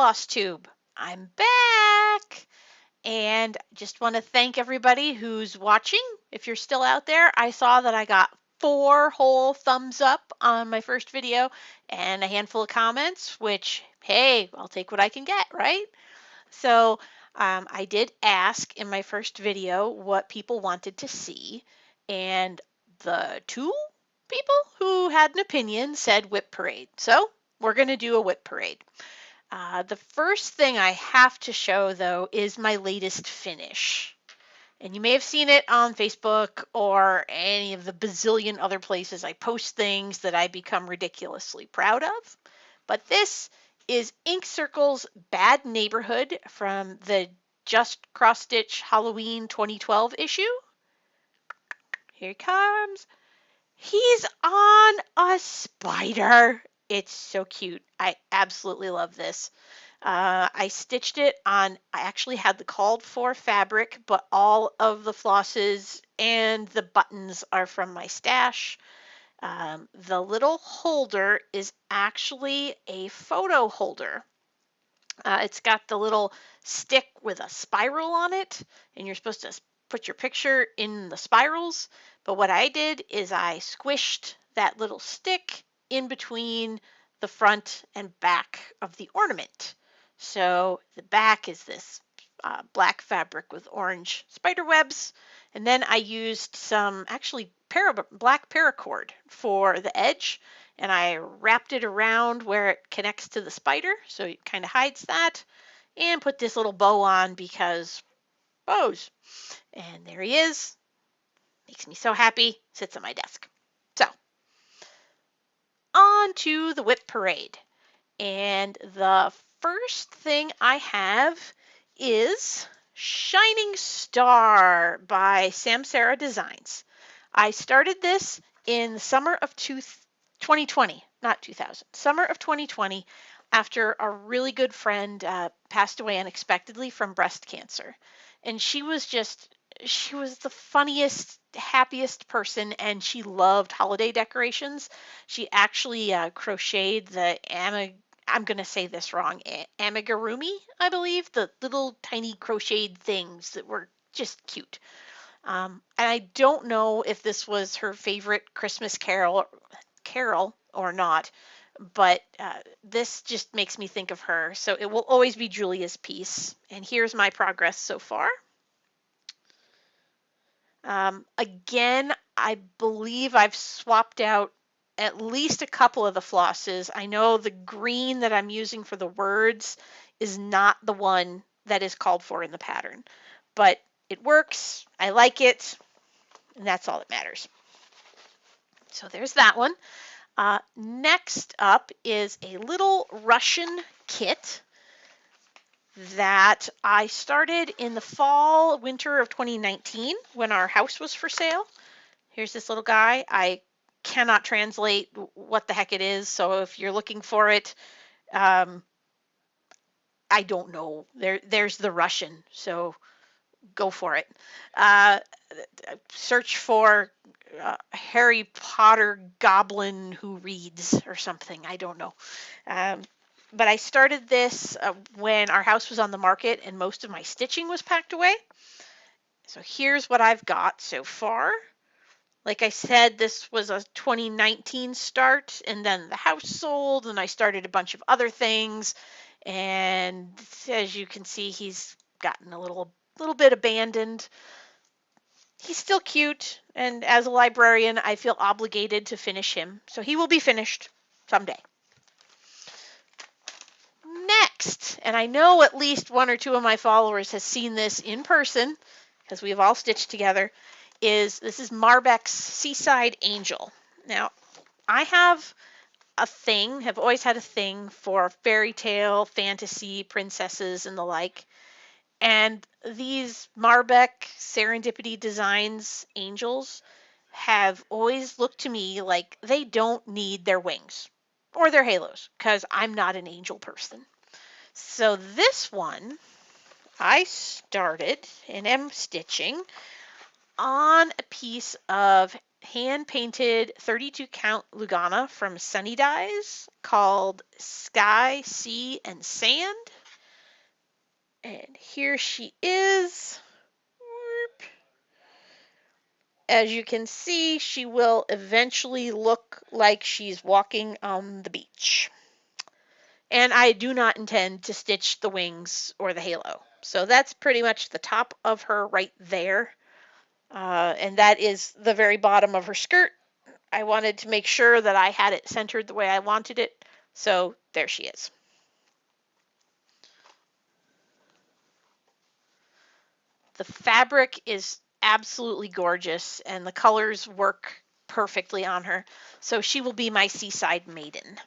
Flosstube. I'm back and just want to thank everybody who's watching. If you're still out there, I saw that I got 4 whole thumbs up on my first video and a handful of comments, which, hey, I'll take what I can get, right? So I did ask in my first video what people wanted to see, and the 2 people who had an opinion said whip parade. So we're going to do a whip parade. The first thing I have to show, though, is my latest finish. And you may have seen it on Facebook or any of the bazillion other places I post things that I become ridiculously proud of. But this is Ink Circle's Bad Neighborhood from the Just Cross Stitch Halloween 2012 issue. Here he comes. He's on a spider. It's so cute. I absolutely love this. I stitched it on, I actually had the called for fabric, but all of the flosses and the buttons are from my stash. The little holder is actually a photo holder. It's got the little stick with a spiral on it, and you're supposed to put your picture in the spirals. But what I did is I squished that little stick in between the front and back of the ornament. So the back is this black fabric with orange spider webs. And then I used some actually black paracord for the edge, and I wrapped it around where it connects to the spider, so it kind of hides that, and put this little bow on because bows. And there he is. Makes me so happy. Sits on my desk. So, on to the whip parade. And the first thing I have is Shining Star by Samsara Designs. I started this in the summer of 2020, not 2000, summer of 2020, after a really good friend passed away unexpectedly from breast cancer. And she was the funniest, happiest person, and she loved holiday decorations. She actually crocheted the I'm going to say this wrong, amigurumi, I believe, the little tiny crocheted things that were just cute. And I don't know if this was her favorite Christmas carol or not, but this just makes me think of her. So it will always be Julia's piece. And here's my progress so far. Again, I believe I've swapped out at least a couple of the flosses. I know the green that I'm using for the words is not the one that is called for in the pattern, but it works. I like it, and that's all that matters. So there's that one. Next up is a little Russian kit that I started in the fall, winter of 2019 when our house was for sale. Here's this little guy. I cannot translate what the heck it is, so if you're looking for it, I don't know. There's the Russian, so go for it. Search for Harry Potter goblin who reads or something. I don't know. But I started this when our house was on the market and most of my stitching was packed away. So here's what I've got so far. Like I said, this was a 2019 start, and then the house sold, and I started a bunch of other things. And as you can see, he's gotten a little bit abandoned. He's still cute, and as a librarian, I feel obligated to finish him. So he will be finished someday. Next, and I know at least 1 or 2 of my followers has seen this in person, because we've all stitched together, this is Marbeck's Seaside Angel. Now, I have always had a thing for fairy tale, fantasy, princesses, and the like. And these Marbeck Serendipity Designs angels have always looked to me like they don't need their wings or their halos, because I'm not an angel person. So this one, I started and am stitching on a piece of hand-painted 32 count Lugana from Sunny Dyes called Sky, Sea, and Sand. And here she is. As you can see, she will eventually look like she's walking on the beach. And I do not intend to stitch the wings or the halo. So that's pretty much the top of her right there. And that is the very bottom of her skirt. I wanted to make sure that I had it centered the way I wanted it. So there she is. The fabric is absolutely gorgeous and the colors work perfectly on her. So she will be my seaside maiden.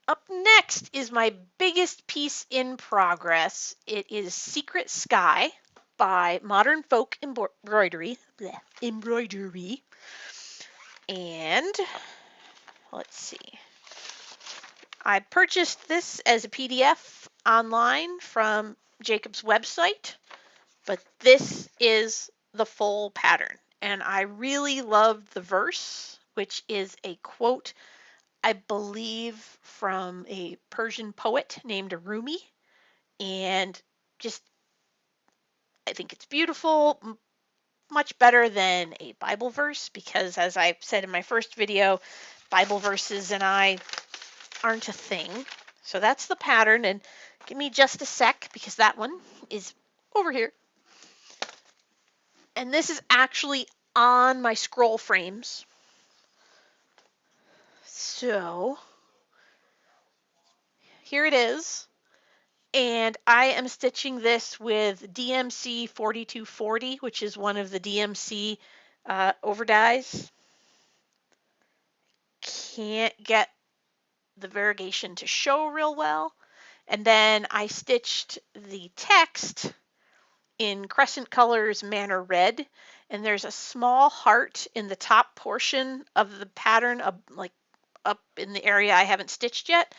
Up next is my biggest piece in progress. It is Secret Sky by Modern Folk Embroidery. And let's see. I purchased this as a PDF online from Jacob's website, but this is the full pattern. And I really love the verse, which is a quote, I believe, from a Persian poet named Rumi. And just, I think it's beautiful, much better than a Bible verse, because as I said in my first video, Bible verses and I aren't a thing. So that's the pattern, and give me just a sec because that one is over here. And this is actually on my scroll frames. So here it is. And I am stitching this with DMC 4240, which is one of the DMC overdyes. Can't get the variegation to show real well. And then I stitched the text in Crescent Colors Manor Red, and there's a small heart in the top portion of the pattern, like up in the area I haven't stitched yet,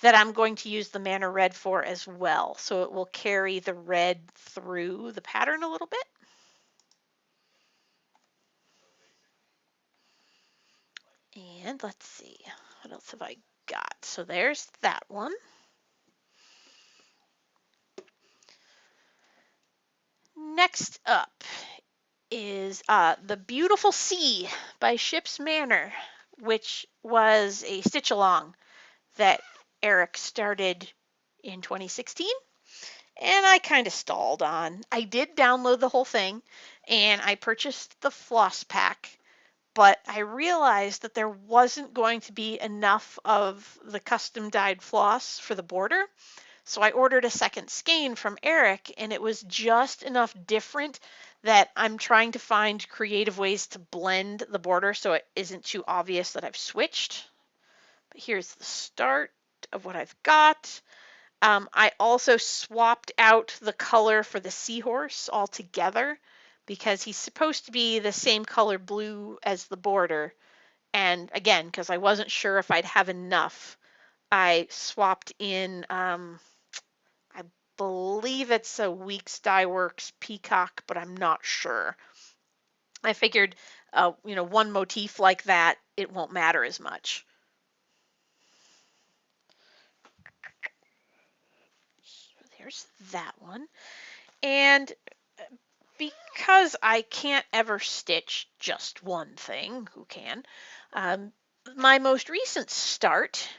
that I'm going to use the Manor Red for as well. So it will carry the red through the pattern a little bit. And let's see, what else have I got? So there's that one. Next up is The Beautiful Sea by Ship's Manor, which was a stitch along that Eric started in 2016 and I kind of stalled on. I did download the whole thing and I purchased the floss pack, but I realized that there wasn't going to be enough of the custom dyed floss for the border. So I ordered a second skein from Eric, and it was just enough different that I'm trying to find creative ways to blend the border so it isn't too obvious that I've switched. But here's the start of what I've got. I also swapped out the color for the seahorse altogether because he's supposed to be the same color blue as the border. And again, because I wasn't sure if I'd have enough, I swapped in I believe it's a Weeks Dye Works Peacock, but I'm not sure. I figured, one motif like that, it won't matter as much. So there's that one. And because I can't ever stitch just one thing, who can? My most recent start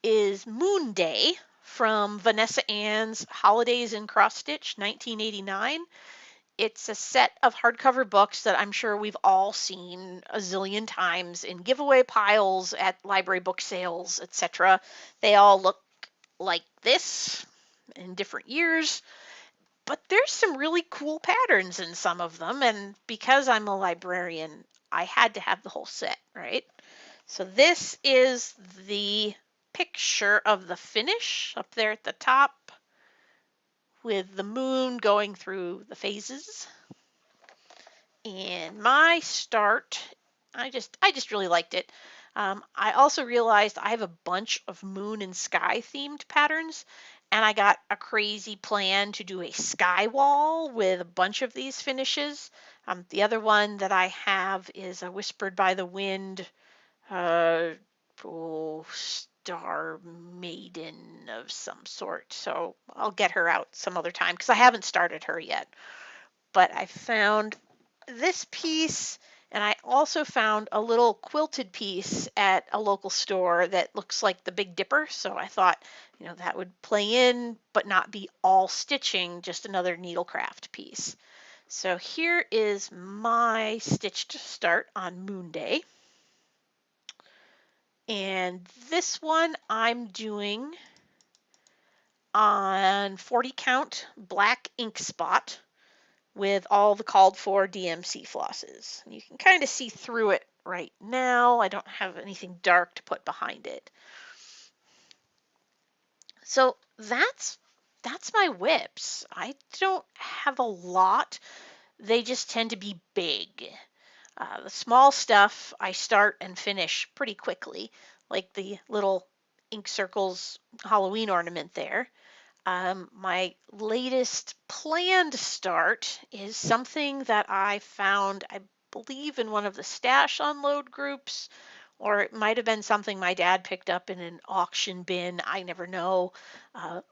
is Moon Day from Vanessa Ann's Holidays in Cross Stitch 1989. It's a set of hardcover books that I'm sure we've all seen a zillion times in giveaway piles at library book sales, etc. They all look like this in different years, but there's some really cool patterns in some of them, and because I'm a librarian, I had to have the whole set, right? So this is the picture of the finish up there at the top with the moon going through the phases. And my start, I just really liked it. I also realized I have a bunch of moon and sky themed patterns, and I got a crazy plan to do a sky wall with a bunch of these finishes. The other one that I have is a Whispered by the Wind star maiden of some sort. So I'll get her out some other time because I haven't started her yet. But I found this piece, and I also found a little quilted piece at a local store that looks like the Big Dipper. So I thought, that would play in, but not be all stitching, just another needlecraft piece. So here is my stitched start on Moon Day. And this one I'm doing on 40 count black ink spot with all the called for DMC flosses. You can kind of see through it right now. I don't have anything dark to put behind it. So that's my whips. I don't have a lot. They just tend to be big. The small stuff I start and finish pretty quickly, like the little ink circles Halloween ornament there. My latest planned start is something that I found, I believe, in one of the stash unload groups, or it might have been something my dad picked up in an auction bin. I never know.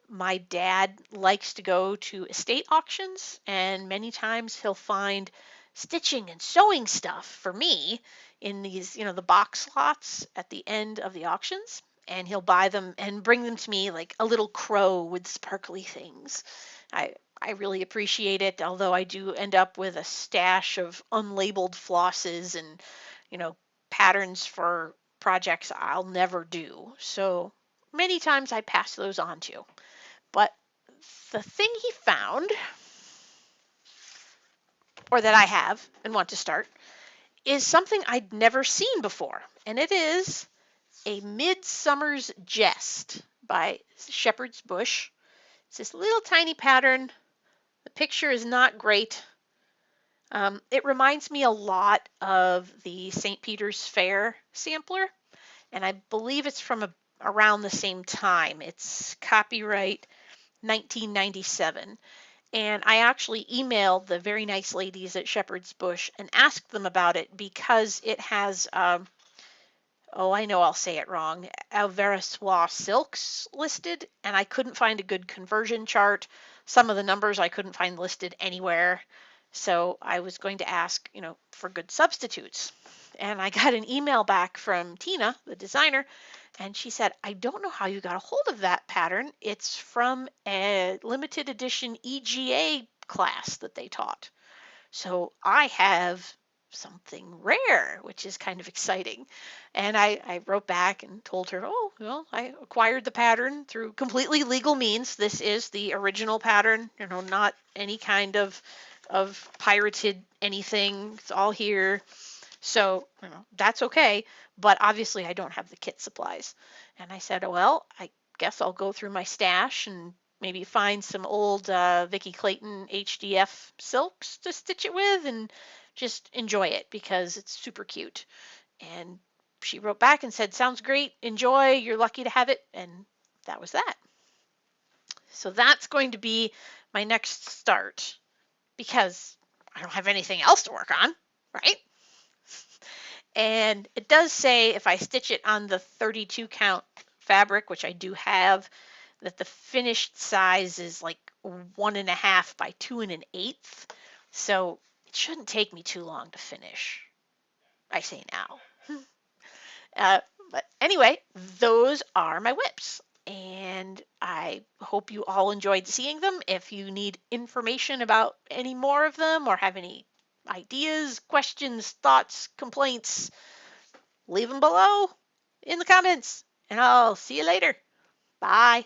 My dad likes to go to estate auctions, and many times he'll find stitching and sewing stuff for me in these, the box lots at the end of the auctions. And he'll buy them and bring them to me like a little crow with sparkly things. I really appreciate it, although I do end up with a stash of unlabeled flosses and, you know, patterns for projects I'll never do. So many times I pass those on to. But the thing he found, or that I have and want to start, is something I'd never seen before. And it is A Midsummer's Jest by Shepherd's Bush. It's this little tiny pattern. The picture is not great. It reminds me a lot of the St. Peter's Fair sampler, and I believe it's from around the same time. It's copyright 1997. And I actually emailed the very nice ladies at Shepherd's Bush and asked them about it because it has oh, I know I'll say it wrong, Alvarezsois silks listed, and I couldn't find a good conversion chart. Some of the numbers I couldn't find listed anywhere. So I was going to ask, for good substitutes. And I got an email back from Tina, the designer, and she said, I don't know how you got a hold of that pattern. It's from a limited edition EGA class that they taught. So I have something rare, which is kind of exciting. And I wrote back and told her, oh, well, I acquired the pattern through completely legal means. This is the original pattern, not any kind of pirated anything. It's all here. So, that's okay. But obviously I don't have the kit supplies. And I said, oh, well, I guess I'll go through my stash and maybe find some old Vicki Clayton HDF silks to stitch it with and just enjoy it because it's super cute. And she wrote back and said, sounds great, enjoy, you're lucky to have it. And that was that. So that's going to be my next start because I don't have anything else to work on, right? And it does say if I stitch it on the 32 count fabric, which I do have, that the finished size is like 1.5 by 2 1/8. So it shouldn't take me too long to finish. I say now. But anyway, those are my whips. And I hope you all enjoyed seeing them. If you need information about any more of them or have any ideas, questions, thoughts, complaints, leave them below in the comments. And I'll see you later. Bye.